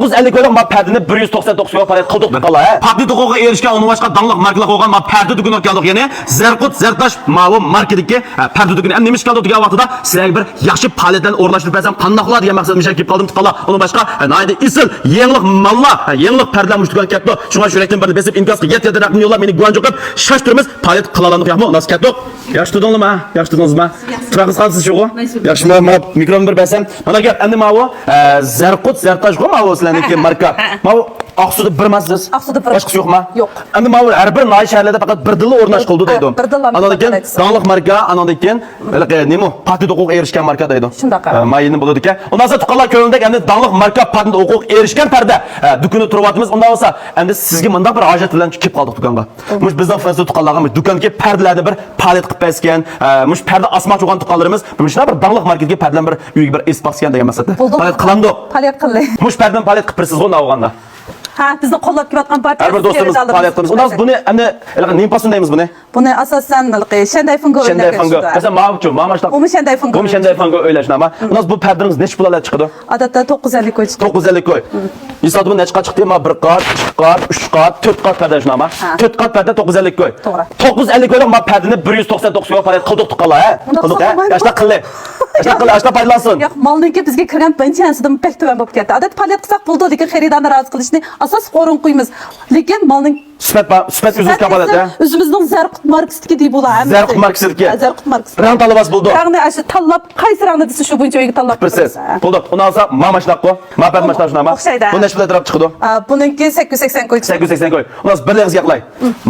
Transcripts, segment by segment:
950 ko'ylab ma pardani 199 ga parayet qildik qala. Patent huquqiga erishgan uni boshqa danliq markalar qo'ygan ma parda dukuni keldik, ya'ni Zarqut Zartash ma'lum markadagi parda dukuni. Endi nima ish qildi degan vaqtida sizlarga bir yaxshi faoliyatlarni o'rnashtirib bersam qandoqlar degan maqsad misha kelib qoldim qala. Uni boshqa naydi isil yangilik mallar, yangilik pardalar mushtugan ketdi. Shunga shurakdan bir besib inkasga yet raqamni yo'llab meni guvanjo qilib shashtirimiz faoliyat qilalandik yo'qmi? Nas ketdik. Yaxshi tudingizmi? Yaxshi tudingizmi? Turaqsiz qolsiz shugo? Yaxshimi? Ma mikrofon bir bersam. Mana gap endi ma'vu Zarqut Zartash go ma'vu sizlarniki marka. Ma'vu Aqsuda bir mazsiz. Boshqasi yo'qmi? Yo'q. Endi ma'vu har bir noy shaharlarda faqat bir dilla o'rnash qildi deydi. Anadan keyin danliq marka, anadan keyin nima? Patent huquq erishgan marka deydi. Shunaqa. Mayini bo'ladi ekan. Undan so'ng tuqqanlar ko'ngildagi endi danliq marka patent huquq erishgan parda dukuni turyapmiz. Undan bo'lsa endi sizga bunday bir hojat bilan kelib qoldik do'konga. Mush bizning Fransiya tuqqanlarga do'konga pardalarni bir palet qilib besgan, mush parda asmoqchi bo'lgan tuqqanlarimiz mushlar bir danliq marketga pardadan bir uyga bir esbasgan degan maqsadda. Palet qilandi. Palet qildi. Mush pardadan palet qilib birsiz bo'lgan avganda. Ha, bizni qo'llab kelayotgan partiya. Har bir do'stimiz faoliyat qilamiz. Undan buni endi nima pasun deymiz buni? Buni asosan Shanday Fungo o'ylashgan. Masalan, ma'lumchu, ma'mashlar. Umi Shanday Fungo. Umi Shanday Fungo o'ylashgan. Undan bu pardamiz necha pullar chiqadi? Odatda 950 ko'y chiqadi. 950 ko'y. Misol bu necha chiqdi? Ma 1 qat, 2 qat, 3 qat, 4 qat parda shunaqa. 4 qat parda 950 ko'y. To'g'ri. 950 ko'ylik ma pardani 199 ga parayet qildik tuqqanlar, ha? Qildik, ha? Yoshlar qildi. Yoshlar paydalansin. Yo'q, malniki bizga kirgan birinchisidan pek tuvan bo'lib ketdi. Odat palet qilsak bo'ldi, lekin xaridorni rozi qilishni asos o'rin qo'yamiz. Lekin malning sifat o'zimiz kapolat, ha? O'zimizning Zarqut markasiga deb bo'ladi. Zarqut markasiga. Zarqut markasi. Rang talabas bo'ldi. Rangni ashi tanlab, qaysi rangni desa shu bo'yicha uyga tanlab Proses. Bo'ldi. Undan so'ng mamashlar qo'y. Ma'pad mashlar shunaqa. Bu necha pulga taraf chiqdi? Buningki 880 ko'y. 880 ko'y. Undan bir legizga qilay.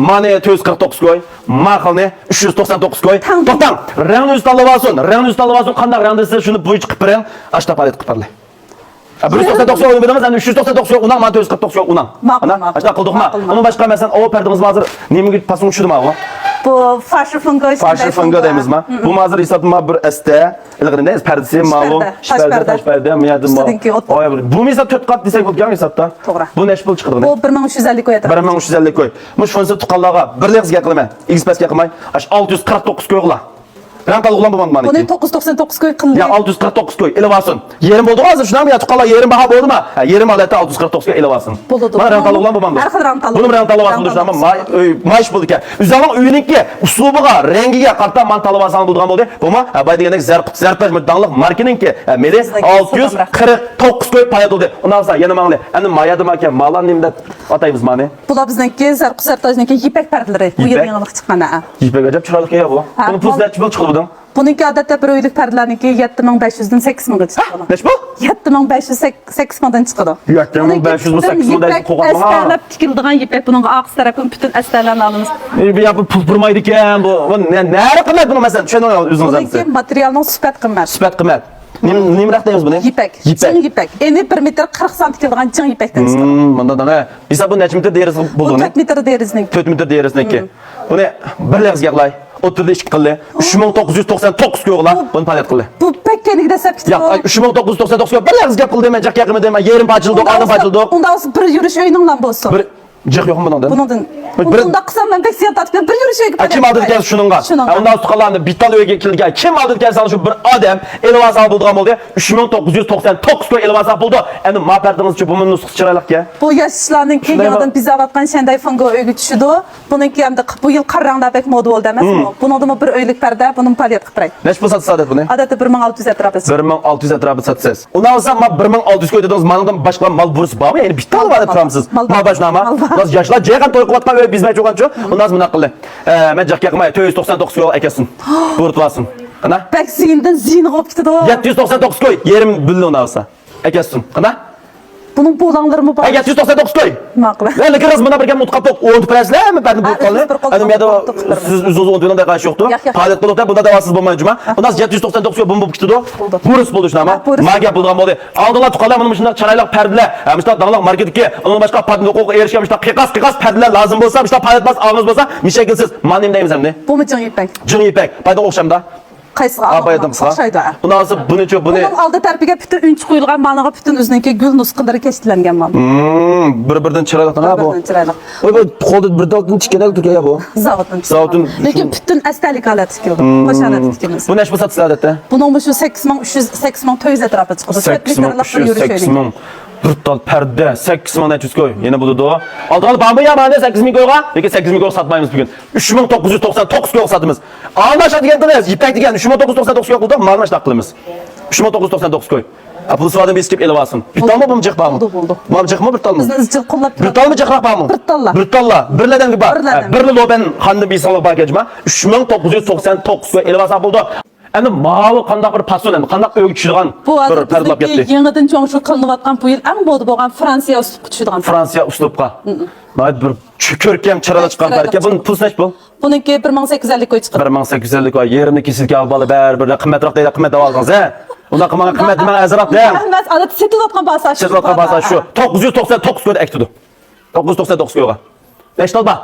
Mane 449 ko'y. Maqalni 399 ko'y. To'xtang. Rangni o'z tanlab olsin. Rangni o'z tanlab olsin. Qanday rang desa shuni bo'yicha qilib bering. Ashta palet qilib berling. 199 o'yin beramiz, endi 399 undan, mana 449 undan. Ana, ashta qildikmi? Uni boshqa masalan, o pardamiz hozir nimaga pasun tushidimi bu? Bu Fashion Fungo. Fashion Fungo deymizmi? Bu hozir hisobima bir ST, ilg'irida pardasi ma'lum, tosh parda, miyadim bor. Bu misol 4 qat desak bo'lgan hisobda. To'g'ri. Bu necha pul chiqadi? Bu 1350 ko'y. 1350 ko'y. Bu shunisi tuqqanlarga bir legizga qilmay, Xpasga qilmay, 649 ko'y qila. Rantal ulan bo'lmadi mani. Buni 999 ko'y qildi. Ya 649 ko'y ilavasin. Yerim bo'ldi hozir shunami ya tuqqanlar yerim baha bo'ldimi? Yerim odatda 649 ga ilavasin. Mana rantal ulan bo'lmadi. Har xil rantal. Buni rantal olasin deshama maysh bo'ldi ekan. O'zalning uyiniki uslubiga, rangiga qarata man talavasan bo'lgan bo'ldi. Buma bay degandek Zartash danliq markaninki meni 649 ko'y payat bo'ldi. Undan so'ng yana mangli. Endi mayadim aka, malan nimda ataymiz mani. Bular bizniki Zartashniki ipak pardalari. Bu yerga yangilik chiqqan. Ipak ajab chiroyli ya bu. Buni pullar chiqib chiqdi. Buniki odatda bir oylik pardalarniki 7500 dan 8000 ga chiqadi. Necha bu? 7500 8000 dan chiqadi. 7500 8000 dan qo'ygan. Astarlab tikildigan ipak buning oq tarafini butun astarlarni olamiz. Bu pul turmaydi ekan bu. Nari qilmaydi buni masalan, tushuning o'zingiz. Buniki materialning sifat qimmat. Sifat qimmat. Nimaroq deymiz buni? Ipak. Ching ipak. Endi 1 metr 40 sm tikildigan ching ipakdan chiqadi. Bunda da hisob bu necha metr deriz bo'ldi uni? 4 metr derizniki. 4 metr derizniki. Buni bir legizga qilay. 32 qildi. 3999 ko'g'lar buni palet qildi. Bu pekkenik desap ketdi. Yo'q, 3999 ga bir legizga qildi, men jaqqa qildim, yerim pachildi, odim pachildi. Undan bir yurish o'yiningdan bo'lsin. Bir jiq yo'qmi bundan? Bunda qilsam men pek siyat tatib bir yurish o'yinga. Kim oldi ekan shuningga? Undan tuqqanlarni bitta o'yga kelgan. Kim oldi ekan sal shu bir odam elvasal bo'lgan bo'ldi. 3999 ga elvasal bo'ldi. Endi ma'pardimizchi bu nusx chiroyliqga. Bu yoshlarning keyingidan bizavatgan Shanday Fungo o'yga tushdi. Buniki ham bu yil qarangda bek moda bo'ldi emasmi? Buningda bir oylik parda, buning palet qilib beray. Necha pul sotasiz buni? Odatda 1600 atrofida. 1600 atrofida sotasiz. Undan so'ng men 1600 ga dedingiz, mendan boshqa mal bursi bormi? Ya'ni bitta olib turamsiz. Mal bashnoma. Biz yoshlar jaygan to'y qilayotgan o'y bizmay cho'qanchu. Undan so'ng nima qildi? Men jaqqa qilmay 499 ga akasin. Bo'rtvasin. Qana? Bak zindan zin olib ketdi. 799 ko'y, yerim bildi undan olsa. Akasin. Qana? Bunun boğlanları mı var? 799 koy. Makul. Yani kırız bana bir kere mutfakta 10 presle mi? Ben de bu kalı. Adam ya da siz uzun 10 da karşı yoktu. Palet bulukta bunda devasız bulmayıcıma. Ondan 799 koy bomba buktu do. Burus buluştu ama. Magiya bulduğum oldu. Aldılar tukallar bunun dışında çaraylık perdeler. Mesela dağlık marketki. Onun başka patent hukuku erişken kıkas perdeler lazım olsa. Mesela palet bas ağınız olsa. Mişekilsiz. Manim deyimiz hem ne? Bu mu cın ipek? Cın ipek. Bayda okşamda. Qaysı aldım? Bundan sonra bunu çok bunu. Bunun aldı tarafıga bütün ünç koyulgan managa bütün özüneki gül nusqıları keştilengen mal. Bir-birden çıraylıqdan ha bu. Çıraylık. Oy bu kolda bir daldan çıkıdan Türkiye bu. Zavutun. Lekin bütün estalik alet tikildi. Hoş alet tikilmez. Bu neç satış adette? Bunun bu şu 8300 8400 etrafı çıkdı. 8300. Brutal perde 8 ming 400 koy. Yine buldu o. Aldığı bambu yamağında 8 ming koyga. Peki 8 ming koy satmayımız bugün. 3999 koy satımız. Anlaşa degendiniz. Yipek degen 3999 koy buldu. Marmaş taklımız. 3999 koy. Apılısı vardı bir iskip ele basın. Bir tal mı bu mu cık bağımı? Buldu. Bu mu cık mı bir tal mı? Bizden izcil kullap Bir tal mı cıkrak bağımı? Bir talla. Bir talla. Birleden gibi var. Birleden. Birli lo ben hanım bir insanlık var geçme. 3999 koy ele basın buldu. Endi mavi qandaq bir pason, qandaq ögü tushadigan Bu bir hozir pardalab ketdi. bizdeki yangidan cho'ng'ishib qilinayotgan bu yil eng moda bo'lgan Fransiya uslubga tushadigan. Fransiya uslubqa. Mayt bir ko'rkam chiroyli chiqqan baraka. Buni pulsi nech bu? Buniki 1850 koy chiqadi. 1850 koy. Yerini kesilga olib bola bir qimmatroq deydi, qimmat olib olsangiz, ha? Unda qilmagan qimmat nima azroq da. Emas, odat setayotgan bahsa shu. Setayotgan bahsa shu. 999 ko'da aytdi. 999 ko'ga. 5 talba.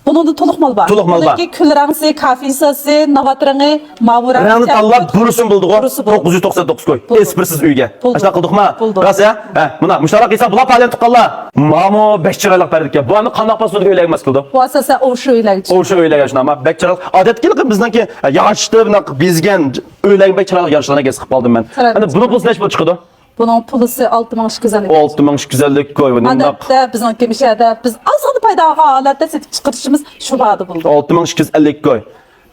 Bunun to'liq mal bor. To'liq mal bor. Buniki kul rangsi, kafisasi, navatrangi, mavi rang. Rangni tanlab burusin buldi go. Burusi buldi. 999 koy. Buldi. Esprisiz uyga. Buldi. Ashuna qildikmi? Buldi. Rasa? Ha, buna mushtarak qilsa bular palyan tuqqanlar. Mamo 5 chiroyli berdik. Bu ani qanday pasodiga o'ylaymiz qildi. Bu asosan o'sha uylarga. O'sha o'ylagan shuna, ammo bek chiroyli. Odatki bizniki yog'ochni bunaqa bezgan o'ylagan bek chiroyli yoshlarga gez qilib qoldim men. Endi buni pulsi nech bo'lib chiqdi? Bunun pulusi 6250. 6250 koy. Odatda bizniki mishada biz ozg'ina paydaga holatda setib chiqarishimiz shu bo'ldi bo'ldi. 6250 koy.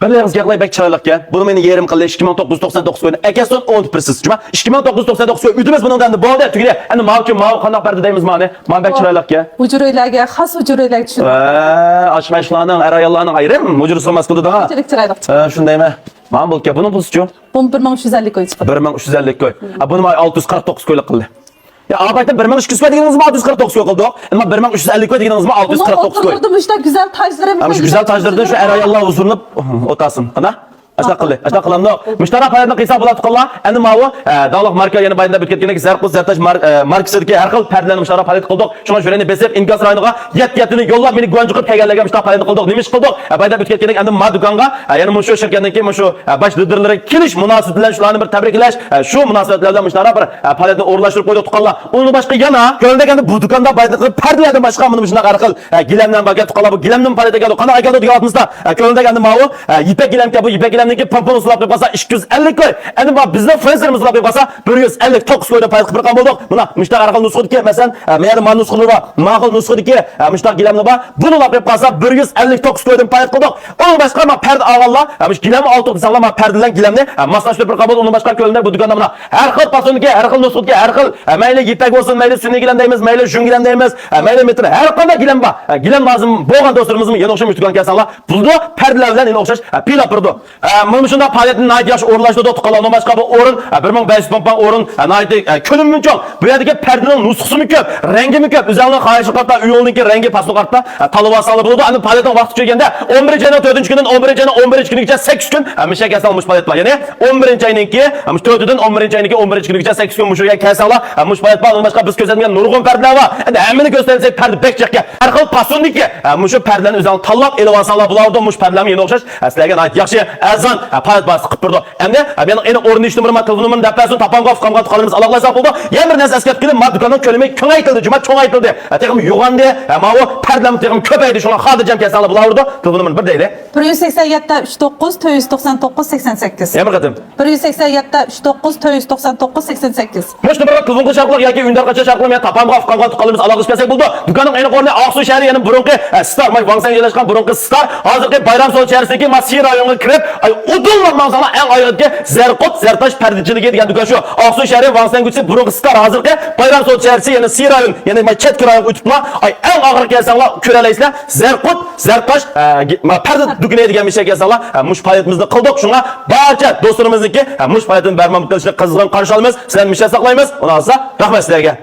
Birleringiz yaqlay bek chiroyli. Buni meni yerim qildi 2999 koyni. Akason 10%. Chuma 2999 koy. Üdimiz bundan da bo'ldi. Tugile. Endi mavjud qanday berdi deymiz mani. Men bek chiroyli. Hujurlarga, xas hujurlarga tushadi. Ashmashlarning, arayollarning ayrim hujur solmas qildi da. Chiroyli. Shundaymi? Men bu ke buni pulsichu. Bunu 1350 koy chiqadi. 1350 koy. Buni 649 koylik qildi. Ya albaytta 1200 koy deganingizmi 649 koy qildi. Endi 1350 koy deganingizmi 649 koy. Oturdim işte güzel tajlarım. Ama şu güzel tajlarda şu erayallah huzurlanıp otasın. Ana? Aşağı qildi. Aşağı qilamdi. Mushtara payatni qilsa bo'ladi qillar. Endi mana bu davlat marka yana bayında bitib ketganki Zarqut Zartash markasidagi har xil perdalarni mushtara payat qildik. Shunga sho'rani besib inkas rayoniga yetini yo'llab meni guvanji qilib kelganlarga mushtara payat qildik. Nima ish qildik? Bayda bitib ketganki endi ma do'konga yana mushu shirkatdan keyin mushu bosh liderlari kelish munosabati bilan shularni bir tabriklash, shu munosabat bilan mushtara bir payatni o'rlashtirib qo'ydik qillar. Uni boshqa yana ko'ldek endi bu do'konda bayda qilib perdalardan boshqa buni shunaqa har xil gilamdan bagat qillar. Bu gilamdan payatga keldi. Qanaqa keldi deyapmizda. Ko'ldek endi ma bu ipak gilamga bu ipak gilamniki pompon usulab qo'ysa 250 koy. Endi bu bizning Fransiyamiz usulab qo'ysa 159 koyda payat qilib qilgan bo'ldik. Buna mushtaq arqal nusxadiki masalan, meni man nusxalari bor. Ma'qul nusxadiki mushtaq gilamni bor. Buni olib qo'ysa 159 koydan payat qildik. Onun boshqa ma perda avvallar, mush gilam olti desanlar ma perdalan gilamni maslashtirib qilib onun boshqa ko'llar bu do'konda mana har xil pasonga, har xil nusxadiki, har xil mayli yipak bo'lsin, mayli sunniy gilam deymiz, mayli shun gilam deymiz, mayli metr har qanday gilam bor. Gilam lozim bo'lgan do'stlarimizmi yana o'xshash do'kon kelsanlar, pulni perdalar bilan yana o'xshash pil opirdi. Mana shunda faoliyatni nayt yosh o'rlashtirdi to'qqilar. Onun boshqa bu o'rin 1500 pompan o'rin nayt ko'limi cho'q. Bu yerdagi perdaning nusxasi ko'p, rangi ko'p. O'zingizning xohish qarta uyolniki rangi pasli qarta talab olsanlar bo'ladi. Endi faoliyatning vaqti kelganda 11-oyning 4-kunidan 11-oyning 11-kunigacha 8 kun misha kelsanlar faoliyat bor. Ya'ni 11-oyniki 4-dan 11-oyniki 11-kunigacha 8 kun mushuga kelsanlar faoliyat bor. Onun boshqa biz ko'rsatgan nurg'un perdalar bor. Endi hammani ko'rsatsak perda bekchakka har xil pasonniki mushu perdalarni o'zingizning tanlab elib olsanlar bo'ladi. Mush perdalarni yana o'xshash sizlarga ayt yaxshi azon faoliyat bas qilib turdi. Endi men o'rin ishtimrima telefonimni dapasun tapangof qamgat qolamiz. Allohlar bo'ldi. Yana bir narsa eslatib keldim. Ma do'konning ko'lami kengaytirildi, juma cho'ngaytirildi. Texim yo'g'andi, ma bu perdalarni texim ko'paydi. Shunga xotirjam kelsanlar bo'lardi. Telefonimni bir deydi. 187 39 499 88. Yana bir qatim. 187 39 499 88. Mushta bir telefon sharqlar yoki undargacha sharqlar men tapangof qamgat qolamiz. Allohga kelsak bo'ldi. Do'konning ayni o'rni Oqsuv shahri, yana burunqi Star, may Vangsang joylashgan burunqi Star. Hozirgi Bayram so'l shahrisidagi Masir rayoniga kirib, udullar manzara eng oyatga Zarqut Zartash pardachiligi degan do'kon shu. Oqsuv shahri Vangsang ko'chasi burunqi Star hozirgi Bayram so'l shahrisi, yana Sir rayon, yana chet rayon o'tiblar. Eng og'ir kelsanlar ko'ralaysizlar. Zarqut Zartash parda do'koni degan misha kelsanlar, mush faoliyatimizni qildik. Shunga barcha do'stlarimizniki mush faoliyatini barmam qilishga qizg'in qarshi olamiz. Sizlarni misha saqlaymiz. Uni olsa rahmat sizlarga.